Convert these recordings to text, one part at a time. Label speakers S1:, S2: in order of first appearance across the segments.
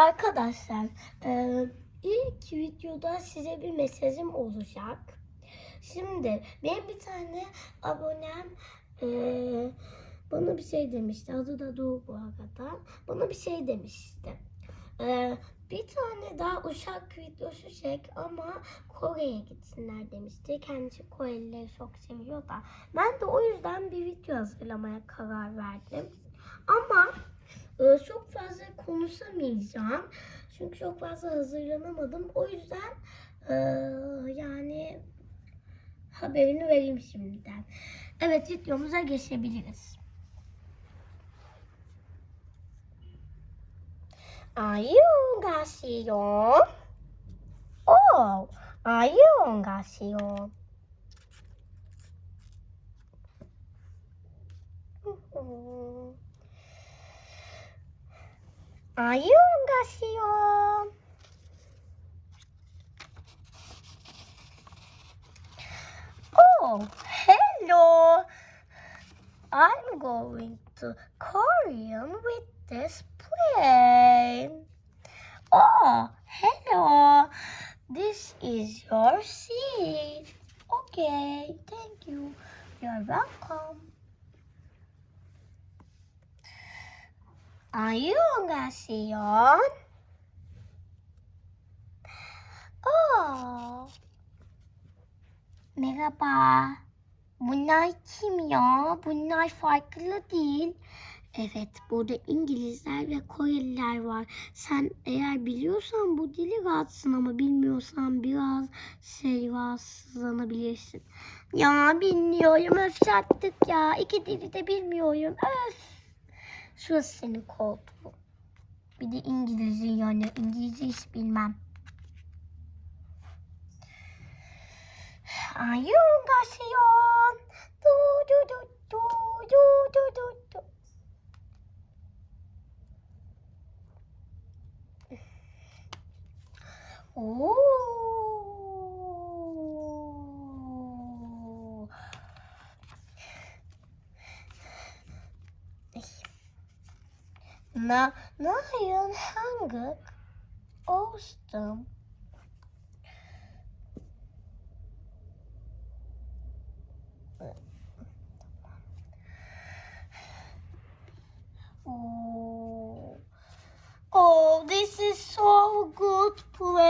S1: Arkadaşlar, ilk videoda size bir mesajım olacak. Şimdi benim bir tane abonem bana bir şey demişti. Adı da Doğu bu arada. Bana bir şey demişti. Bir tane daha uçak videosu çek ama Kore'ye gitsinler demişti. Kendisi Korelileri çok seviyor da. Ben de o yüzden bir video hazırlamaya karar verdim. Ama çok fazla konuşamayacağım. Çünkü çok fazla hazırlanamadım. O yüzden yani haberini vereyim şimdiden. Evet, videomuza geçebiliriz. 안녕하세요. 안녕하세요. 안녕하세요. Hello. I'm going to Korean with this plane. Hello. This is your seat. Okay, thank you. You're welcome. 안녕하세요. Merhaba. Bunlar kim ya? Bunlar farklı değil. Evet, burada İngilizler ve Koreliler var. Sen eğer biliyorsan bu dili rahatsın ama bilmiyorsan biraz rahatsızlanabilirsin. Ya bilmiyorum, öf çattık ya. İki dili de bilmiyorum, öf. Şurası senin koltuğun. Bir de İngilizce, yani İngilizce hiç bilmem. 안녕하세요. 두두두두두두두두. 오. 나는 한국 오스tum. Oh, this is so good plane.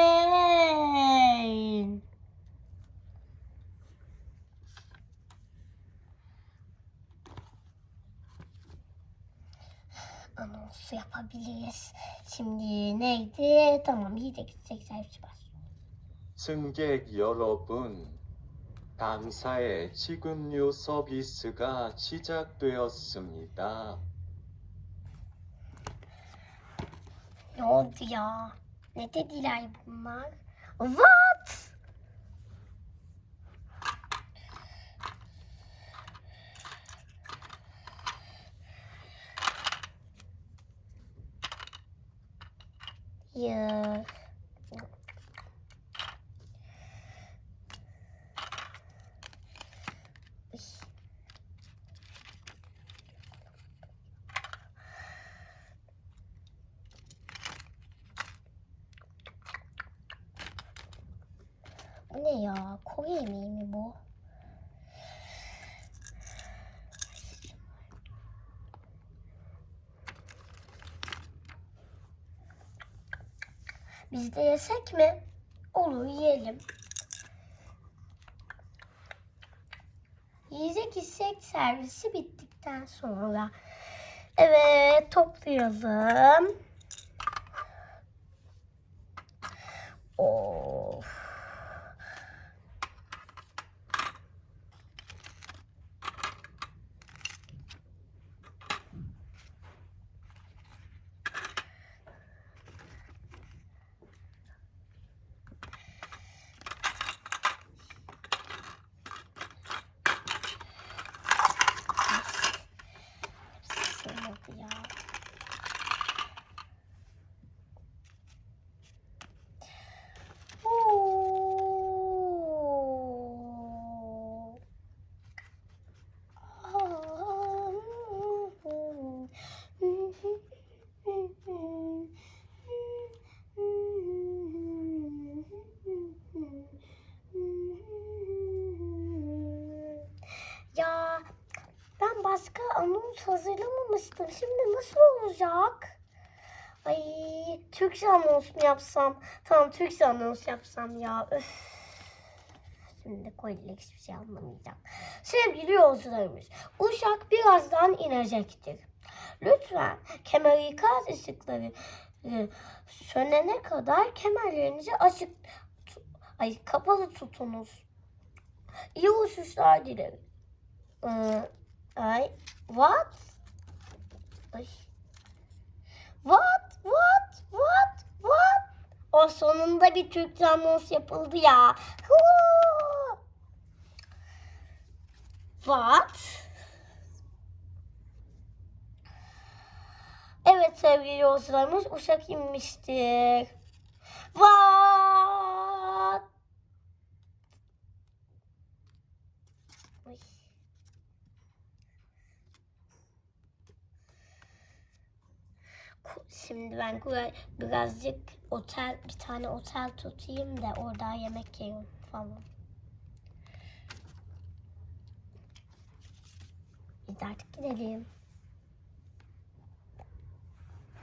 S1: Anons yapabiliriz. Şimdi neydi? Tamam, iyi de gidecek servis var.
S2: 승객 여러분, 당사의 직은류 서비스가 시작되었습니다.
S1: Ne oldu ya? Ne dediler bunlar? What? Ya. Bu ne ya? Kore yemeği mi bu? Biz de yesek mi? Olur, yiyelim. Yiyecek içecek servisi bittikten sonra. Evet, toplayalım. Of. Ya. anons hazırlamamıştım. Şimdi nasıl olacak? Ay, Türkçe anons mu yapsam? Tamam, Türkçe anons yapsam ya. Öf. Şimdi Korelilik hiçbir şey anlamayacağım. Sevgili yolcularımız, uçak birazdan inecektir. Lütfen kemer ikaz ışıkları sönene kadar kemerlerinizi kapalı tutunuz. İyi uçuşlar dilerim. What? Ay. What? O sonunda bir Türkçe anons yapıldı ya. What? Evet sevgili yolcularımız, uçak inmiştir. What? Ay. Şimdi ben birazcık bir tane otel tutayım da orada yemek yiyeyim falan. Biz artık gidelim.